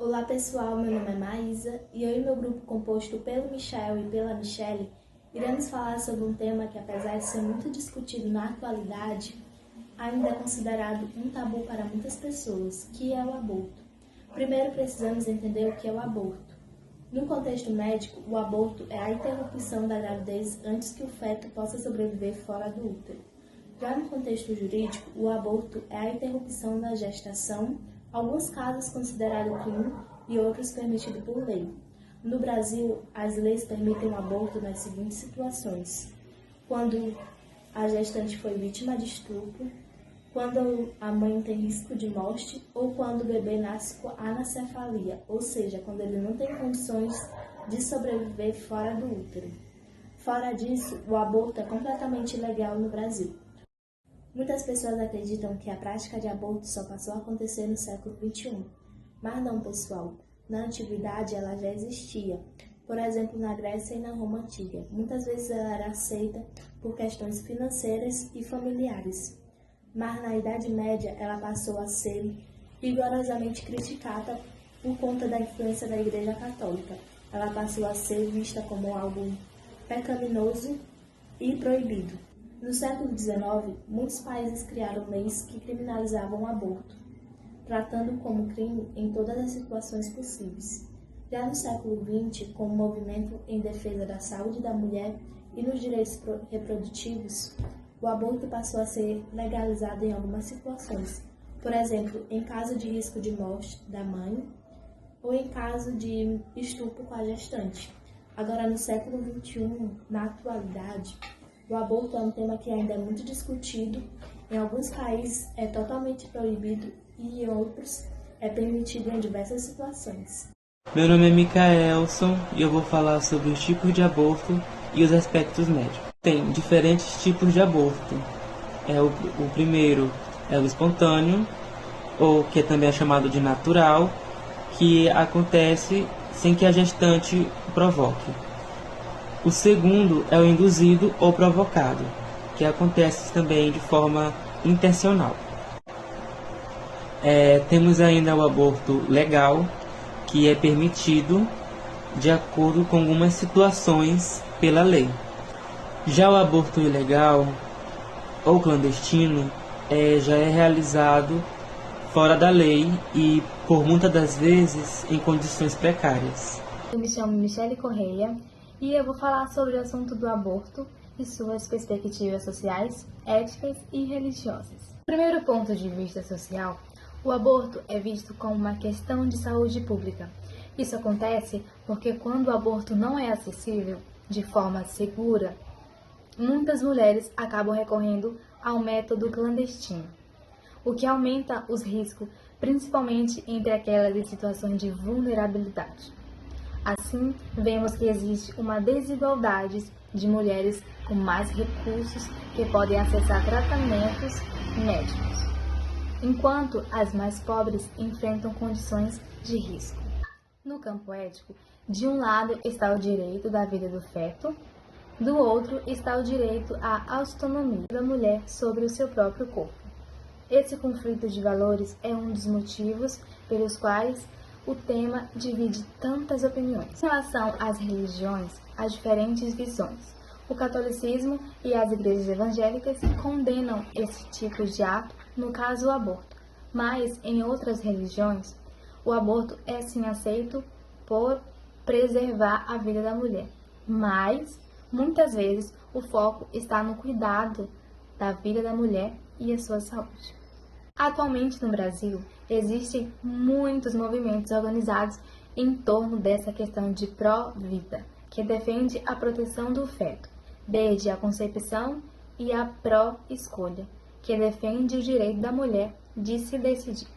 Olá pessoal, meu nome é Maísa e eu e meu grupo composto pelo Michael e pela Michele iremos falar sobre um tema que, apesar de ser muito discutido na atualidade, ainda é considerado um tabu para muitas pessoas, que é o aborto. Primeiro precisamos entender o que é o aborto. No contexto médico, o aborto é a interrupção da gravidez antes que o feto possa sobreviver fora do útero. Já no contexto jurídico, o aborto é a interrupção da gestação, alguns casos considerado crime e outros permitido por lei. No Brasil, as leis permitem o aborto nas seguintes situações: quando a gestante foi vítima de estupro, quando a mãe tem risco de morte ou quando o bebê nasce com anencefalia, ou seja, quando ele não tem condições de sobreviver fora do útero. Fora disso, o aborto é completamente ilegal no Brasil. Muitas pessoas acreditam que a prática de aborto só passou a acontecer no século XXI. Mas não, pessoal. Na antiguidade ela já existia. Por exemplo, na Grécia e na Roma Antiga. Muitas vezes ela era aceita por questões financeiras e familiares. Mas na Idade Média ela passou a ser rigorosamente criticada por conta da influência da Igreja Católica. Ela passou a ser vista como algo pecaminoso e proibido. No século XIX, muitos países criaram leis que criminalizavam o aborto, tratando como crime em todas as situações possíveis. Já no século XX, com o movimento em defesa da saúde da mulher e nos direitos reprodutivos, o aborto passou a ser legalizado em algumas situações, por exemplo, em caso de risco de morte da mãe ou em caso de estupro com a gestante. Agora, no século XXI, na atualidade, o aborto é um tema que ainda é muito discutido. Em alguns países é totalmente proibido e em outros é permitido em diversas situações. Meu nome é Micaelson e eu vou falar sobre os tipos de aborto e os aspectos médicos. Tem diferentes tipos de aborto. O primeiro é o espontâneo, ou que também é chamado de natural, que acontece sem que a gestante provoque. O segundo é o induzido ou provocado, que acontece também de forma intencional. Temos ainda o aborto legal, que é permitido de acordo com algumas situações pela lei. Já o aborto ilegal ou clandestino já é realizado fora da lei e, por muitas das vezes, em condições precárias. Eu me chamo Michele Correia e eu vou falar sobre o assunto do aborto e suas perspectivas sociais, éticas e religiosas. Do primeiro ponto de vista social, o aborto é visto como uma questão de saúde pública. Isso acontece porque quando o aborto não é acessível de forma segura, muitas mulheres acabam recorrendo ao método clandestino, o que aumenta os riscos, principalmente entre aquelas em situações de vulnerabilidade. Assim, vemos que existe uma desigualdade de mulheres com mais recursos que podem acessar tratamentos médicos, enquanto as mais pobres enfrentam condições de risco. No campo ético, de um lado está o direito da vida do feto, do outro está o direito à autonomia da mulher sobre o seu próprio corpo. Esse conflito de valores é um dos motivos pelos quais o tema divide tantas opiniões. Em relação às religiões, há diferentes visões. O catolicismo e as igrejas evangélicas condenam esse tipo de ato, no caso o aborto, mas em outras religiões, o aborto é sim aceito por preservar a vida da mulher, mas muitas vezes o foco está no cuidado da vida da mulher e a sua saúde. Atualmente no Brasil, existem muitos movimentos organizados em torno dessa questão de pró-vida, que defende a proteção do feto, desde a concepção, e a pró-escolha, que defende o direito da mulher de se decidir.